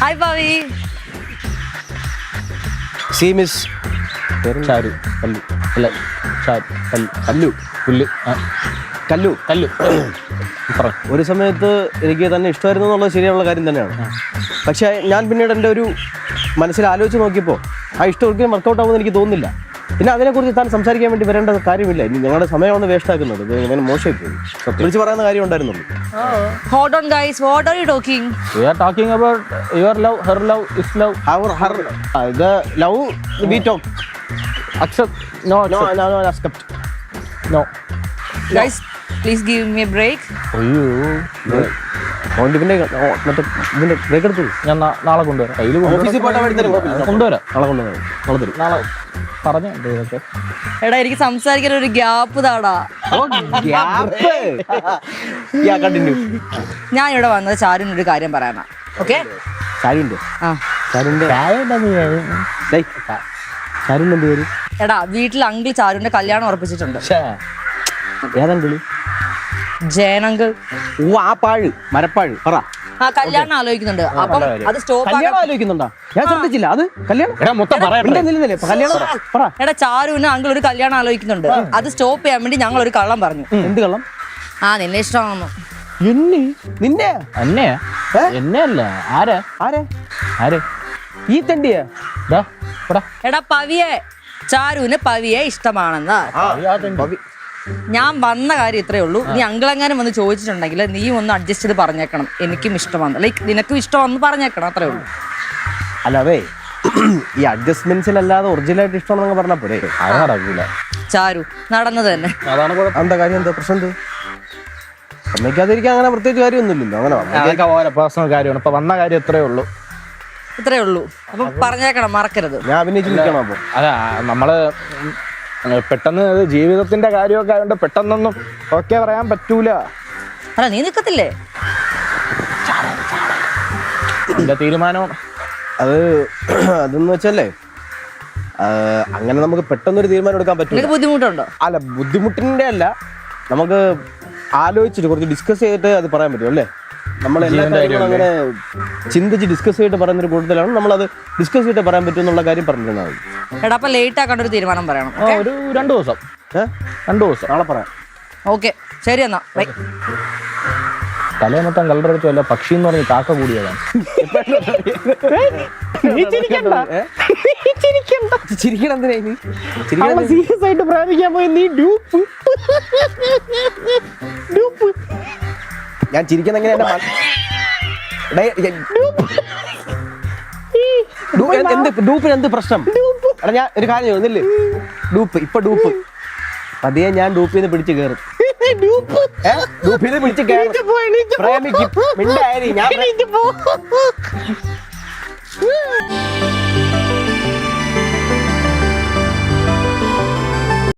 Hi, Pavi. See, Miss ചാരു കല്ലു അല്ല കല്ലു പുല്ല് കല്ലു. പറ. ഒരു സമയത്ത് എനിക്ക് തന്നെ ഇഷ്ടമായിരുന്നു എന്നുള്ളത് ശരിയുള്ള കാര്യം തന്നെയാണ്. പക്ഷേ ഞാൻ പിന്നീട് എൻ്റെ ഒരു മനസ്സിൽ ആലോചിച്ച് നോക്കിയപ്പോൾ ആ ഇഷ്ടം ഒരിക്കലും വർക്കൗട്ട് ആകുമെന്ന് എനിക്ക് തോന്നുന്നില്ല. പിന്നെ അതിനെക്കുറിച്ച് താൻ സംസാരിക്കാൻ വേണ്ടി വരേണ്ട കാര്യമില്ല. ഇനി ഞങ്ങളുടെ സമയമാണ് വേസ്റ്റ് ആക്കുന്നത്. ഇങ്ങനെ മോശമായി പോയി. വിളിച്ച് പറയുന്ന കാര്യം ഉണ്ടായിരുന്നുള്ളൂ. Hold on, guys. What are you talking? We are talking about your love, her love, his love. The love we talk. Accept. No, Accept. No. Guys, please give me a break. അയ്യോ മറ്റേ ഇതിന്റെ break എടുത്തു. ഞാൻ നാളെ കൊണ്ടുവരാം. കയ്യിൽ ഓഫീസിൽ പോയിട്ട് കൊണ്ടുവരാം. നാളെ കൊണ്ടുവരാം. നാളെ പറഞ്ഞു ഇതൊക്കെ. എടാ എനിക്ക് സംസാരിക്കാൻ ഒരു ഗ്യാപ്പ് താടാ. ഞാൻ ഇവിടെ വന്നത് ചാരുവിന് ഒരു കാര്യം പറയാനാ. ഓക്കെ ചാരുവിന്റെ പേര് എടാ വീട്ടിൽ അങ്കിൾ ചാരുവിന്റെ കല്യാണം ഉറപ്പിച്ചിട്ടുണ്ട്. ഏതങ്കിള്? ജയനങ്കിൾ. ഓ ആ പാഴ് മരപ്പാഴ് പറ. ആ കല്യാണം ആലോചിക്കുന്നുണ്ട്. അപ്പം അത് സ്റ്റോപ്പ്. കല്യാണം ആലോചിക്കുന്നുണ്ടാ? ഞാൻ ശ്രദ്ധിച്ചില്ല. അത് കല്യാണം പറ. എടാ ചാരുവിന് അങ്കിൾ ഒരു കല്യാണം ആലോചിക്കുന്നുണ്ട്. അത് സ്റ്റോപ്പ് ചെയ്യാൻ വേണ്ടി ഞങ്ങൾ ഒരു കള്ളം പറഞ്ഞു. എന്ത് കള്ളം? നിന്നെ ഇഷ്ടമാണെന്നു. നിന്നെ എന്നെ അല്ല. ആരെ ഈ തണ്ടിയാ? എടാ പവിയെ, ചാരുവിന് പവിയെ ഇഷ്ടമാണെന്ന്. ഞാൻ വന്ന കാര്യം ഇത്രയേ ഉള്ളൂ. നീ അങ്കിളെങ്ങാനും വന്ന് ചോദിച്ചിട്ടുണ്ടെങ്കിൽ നീ ഒന്ന് അഡ്ജസ്റ്റ് ചെയ്ത് പറഞ്ഞേക്കണം. എനിക്കും ഇഷ്ടമാണ്, ലൈക്ക് നിനക്കും ഇഷ്ടമാണെന്ന് പറഞ്ഞേക്കണം. അത്രേ ഉള്ളൂ. അല്ലവേ ഈ അഡ്ജസ്റ്റ്മെന്റ്സിലല്ലാതെ ഒറിജിനലായിട്ട് ഇഷ്ടമാണെന്ന് പറഞ്ഞാൽ പോരെ? നടക്കൂല ചാരു നടന്നത് തന്നെ. എന്താ കാര്യം? എന്താ പ്രശ്നം? എന്ത് സമ്മതിക്കാതിരിക്കാൻ അങ്ങനെ പ്രത്യേകിച്ച് കാര്യമൊന്നുമില്ലല്ലോ. അങ്ങനെ പേഴ്സണൽ കാര്യമാണ്. ഇപ്പൊ വന്ന കാര്യം ഇത്രയേ ഉള്ളൂ. അപ്പൊ പറഞ്ഞേക്കണം, മറക്കരുത്. ഞാൻ അഭിനയിച്ച് നിൽക്കണം. അപ്പൊ അല്ല നമ്മള് പെട്ടെന്ന് ജീവിതത്തിന്റെ കാര്യമൊക്കെ ആയതുകൊണ്ട് പെട്ടെന്നൊന്നും ഓക്കെ പറയാൻ പറ്റൂല. അല്ല നീ നിക്കത്തില്ലേ? എന്റെ തീരുമാനം അതെന്ന് വെച്ചല്ലേ, അങ്ങനെ നമുക്ക് പെട്ടെന്നൊരു തീരുമാനം എടുക്കാൻ പറ്റില്ല. ബുദ്ധിമുട്ടുണ്ടോ? അല്ല ബുദ്ധിമുട്ടിന്റെ അല്ല, നമുക്ക് ആലോചിച്ചിട്ട് കുറച്ച് ഡിസ്കസ് ചെയ്തിട്ട് അത് പറയാൻ പറ്റും അല്ലേ? നമ്മൾ എല്ലാ കാര്യങ്ങളും അങ്ങനെ ചിന്തിച്ച് ഡിസ്കസ് ചെയ്തിട്ട് പറയുന്നൊരു കൂട്ടത്തിലാണ് നമ്മളത് ഡിസ്കസ് ചെയ്തിട്ട് പറയാൻ പറ്റും എന്നുള്ള കാര്യം പറഞ്ഞിരുന്നത്. എടാ അപ്പൊ ലേറ്റ് ആക്കേണ്ട ഒരു തീരുമാനം പറയണം. ഒരു 2 ദിവസം. 2 ദിവസം നാളെ പറയാം. ഓക്കെ ശരി എന്നാ. തലേ മൊത്തം കളറടിച്ചു അല്ല പക്ഷി എന്ന് പറഞ്ഞ് കാക്ക കൂടിയതാണ്. സീരിയസ് ആയിട്ട് പ്രേമിക്കാൻ പോയി നീ ഡ്യൂപ്പ്. ഞാൻ ചിരിക്കുന്ന എങ്ങനെ? ഡൂപ്പിന് എന്ത് പ്രശ്നം? എടാ ഞാൻ ഒരു കാര്യം ചോദിച്ചില്ലേ, ഡൂപ്പ് പതിയെ ഞാൻ ഡൂപ്പിന്ന് പിടിച്ച് കയറും. ഡൂപ്പിന്ന് പിടിച്ച് കയറും, പ്രേമിക്കും. മിണ്ടായി ഞാൻ